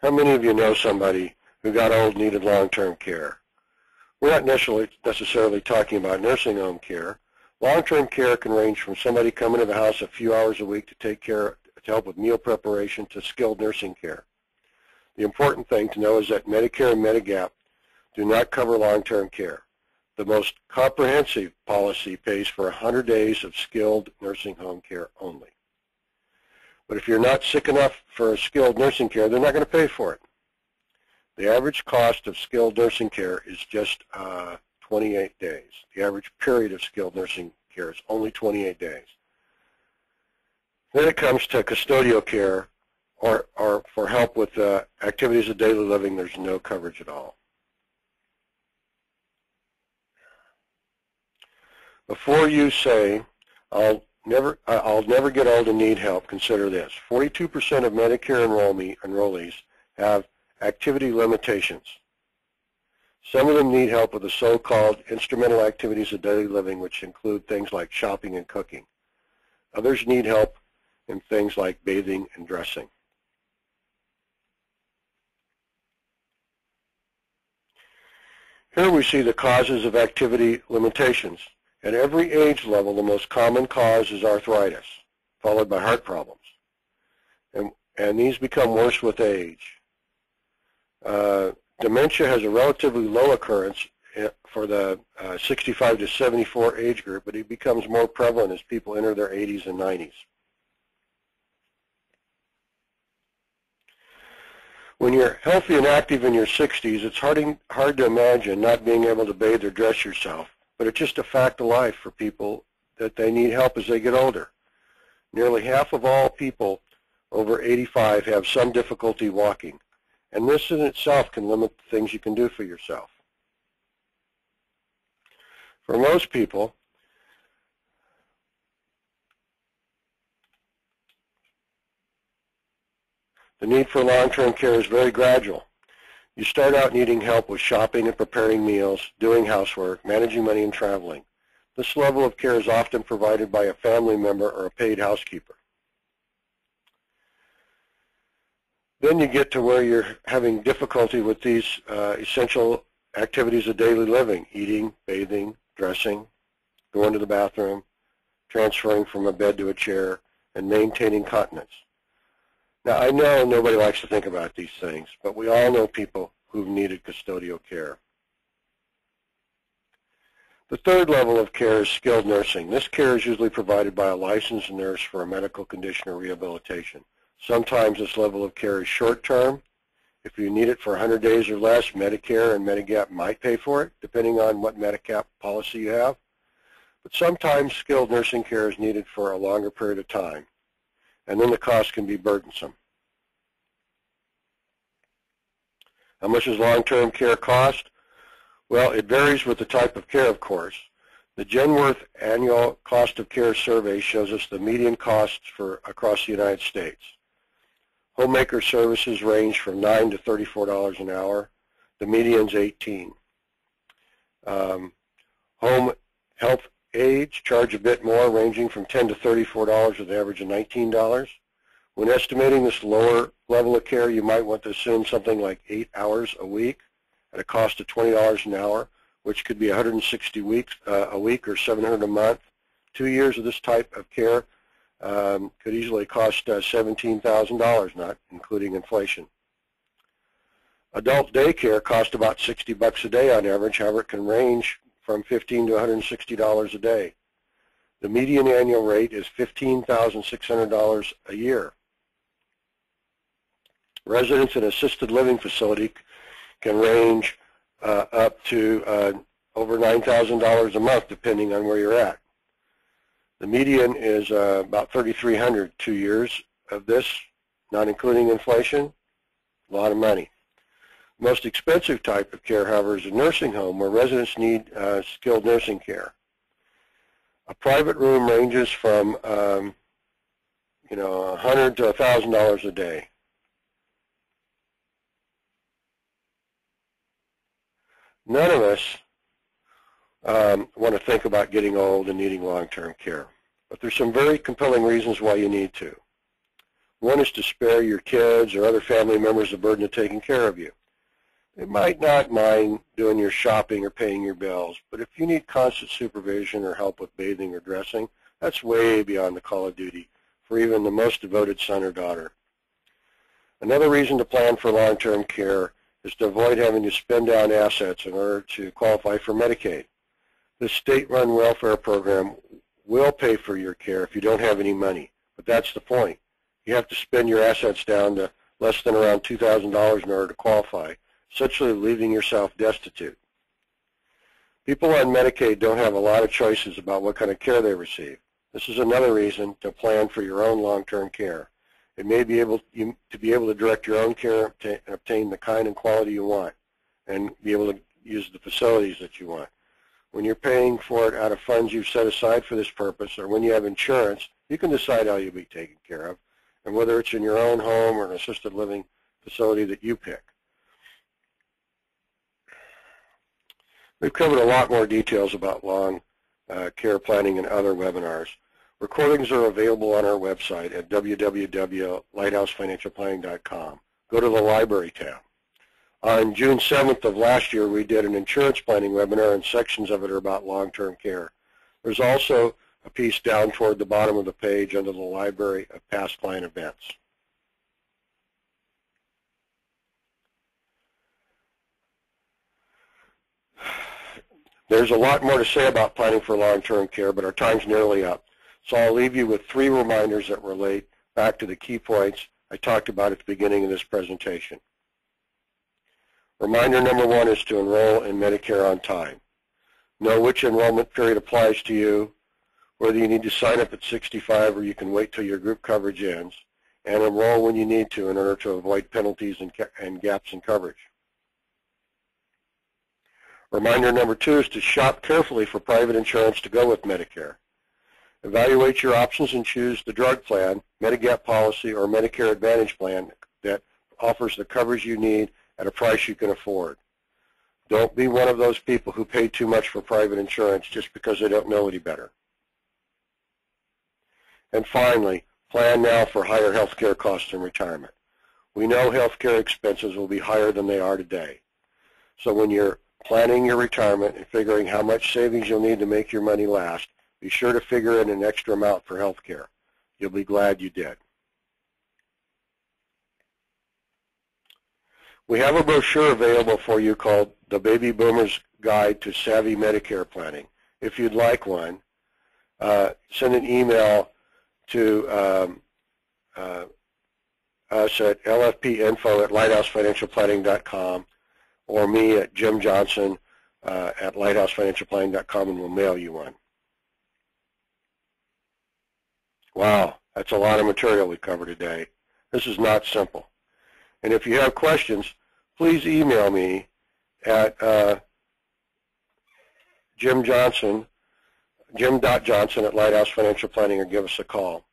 How many of you know somebody who got old and needed long-term care? We're not necessarily talking about nursing home care. Long-term care can range from somebody coming to the house a few hours a week to help with meal preparation to skilled nursing care. The important thing to know is that Medicare and Medigap do not cover long-term care. The most comprehensive policy pays for 100 days of skilled nursing home care only. But if you're not sick enough for skilled nursing care, they're not going to pay for it. The average cost of skilled nursing care is just 28 days. The average period of skilled nursing care is only 28 days. Then it comes to custodial care or for help with activities of daily living. There's no coverage at all. Before you say, I'll never get old and need help, consider this. 42% of Medicare enrollees have activity limitations. Some of them need help with the so-called instrumental activities of daily living, which include things like shopping and cooking. Others need help in things like bathing and dressing. Here we see the causes of activity limitations. At every age level, the most common cause is arthritis, followed by heart problems. And these become worse with age. Dementia has a relatively low occurrence for the 65 to 74 age group, but it becomes more prevalent as people enter their 80s and 90s. When you're healthy and active in your 60s, it's hard to imagine not being able to bathe or dress yourself, but it's just a fact of life for people that they need help as they get older. Nearly half of all people over 85 have some difficulty walking, and this in itself can limit the things you can do for yourself. For most people, the need for long-term care is very gradual. You start out needing help with shopping and preparing meals, doing housework, managing money, and traveling. This level of care is often provided by a family member or a paid housekeeper. Then you get to where you're having difficulty with these essential activities of daily living: eating, bathing, dressing, going to the bathroom, transferring from a bed to a chair, and maintaining continence. Now, I know nobody likes to think about these things, but we all know people who've needed custodial care. The third level of care is skilled nursing. This care is usually provided by a licensed nurse for a medical condition or rehabilitation. Sometimes this level of care is short-term. If you need it for 100 days or less, Medicare and Medigap might pay for it, depending on what Medigap policy you have. But sometimes skilled nursing care is needed for a longer period of time, and then the cost can be burdensome. How much does long-term care cost? Well, it varies with the type of care, of course. The Genworth Annual Cost of Care Survey shows us the median costs across the United States. Homemaker services range from $9 to $34 an hour. The median's $18. Home health aides charge a bit more, ranging from $10 to $34 with an average of $19. When estimating this lower level of care, you might want to assume something like 8 hours a week at a cost of $20 an hour, which could be 160 weeks a week or $700 a month. 2 years of this type of care could easily cost $17,000, not including inflation. Adult daycare costs about $60 a day on average. However, it can range from $15 to $160 a day. The median annual rate is $15,600 a year. Residents in assisted living facility can range up to over $9,000 a month, depending on where you're at. The median is about $3,300, 2 years of this, not including inflation. A lot of money. The most expensive type of care, however, is a nursing home where residents need skilled nursing care. A private room ranges from $100 to $1,000 a day. None of us want to think about getting old and needing long-term care, but there's some very compelling reasons why you need to. One is to spare your kids or other family members the burden of taking care of you. They might not mind doing your shopping or paying your bills, but if you need constant supervision or help with bathing or dressing, that's way beyond the call of duty for even the most devoted son or daughter. Another reason to plan for long-term care is to avoid having to spend down assets in order to qualify for Medicaid. This state-run welfare program will pay for your care if you don't have any money, but that's the point. You have to spend your assets down to less than around $2,000 in order to qualify, essentially leaving yourself destitute. People on Medicaid don't have a lot of choices about what kind of care they receive. This is another reason to plan for your own long-term care. It may be able to be able to direct your own care and obtain the kind and quality you want and be able to use the facilities that you want. When you're paying for it out of funds you've set aside for this purpose, or when you have insurance, you can decide how you'll be taken care of, and whether it's in your own home or an assisted living facility that you pick. We've covered a lot more details about long care planning in other webinars. Recordings are available on our website at www.lighthousefinancialplanning.com. Go to the Library tab. On June 7th of last year, we did an insurance planning webinar, and sections of it are about long-term care. There's also a piece down toward the bottom of the page under the Library of Past Client Events. There's a lot more to say about planning for long-term care, but our time's nearly up. So I'll leave you with 3 reminders that relate back to the key points I talked about at the beginning of this presentation. Reminder number 1 is to enroll in Medicare on time. Know which enrollment period applies to you, whether you need to sign up at 65 or you can wait till your group coverage ends, and enroll when you need to in order to avoid penalties and gaps in coverage. Reminder number 2 is to shop carefully for private insurance to go with Medicare. Evaluate your options and choose the drug plan, Medigap policy, or Medicare Advantage plan that offers the coverage you need at a price you can afford. Don't be one of those people who pay too much for private insurance just because they don't know any better. And finally, plan now for higher health care costs in retirement. We know health care expenses will be higher than they are today. So when you're planning your retirement and figuring how much savings you'll need to make your money last, be sure to figure in an extra amount for health care. You'll be glad you did. We have a brochure available for you called The Baby Boomer's Guide to Savvy Medicare Planning. If you'd like one, send an email to us at lfpinfo@lighthousefinancialplanning.com or me at Jim Johnson at lighthousefinancialplanning.com, and we'll mail you one. Wow, that's a lot of material we covered today. This is not simple. And if you have questions, please email me at jim.johnson at Lighthouse Financial Planning, or give us a call.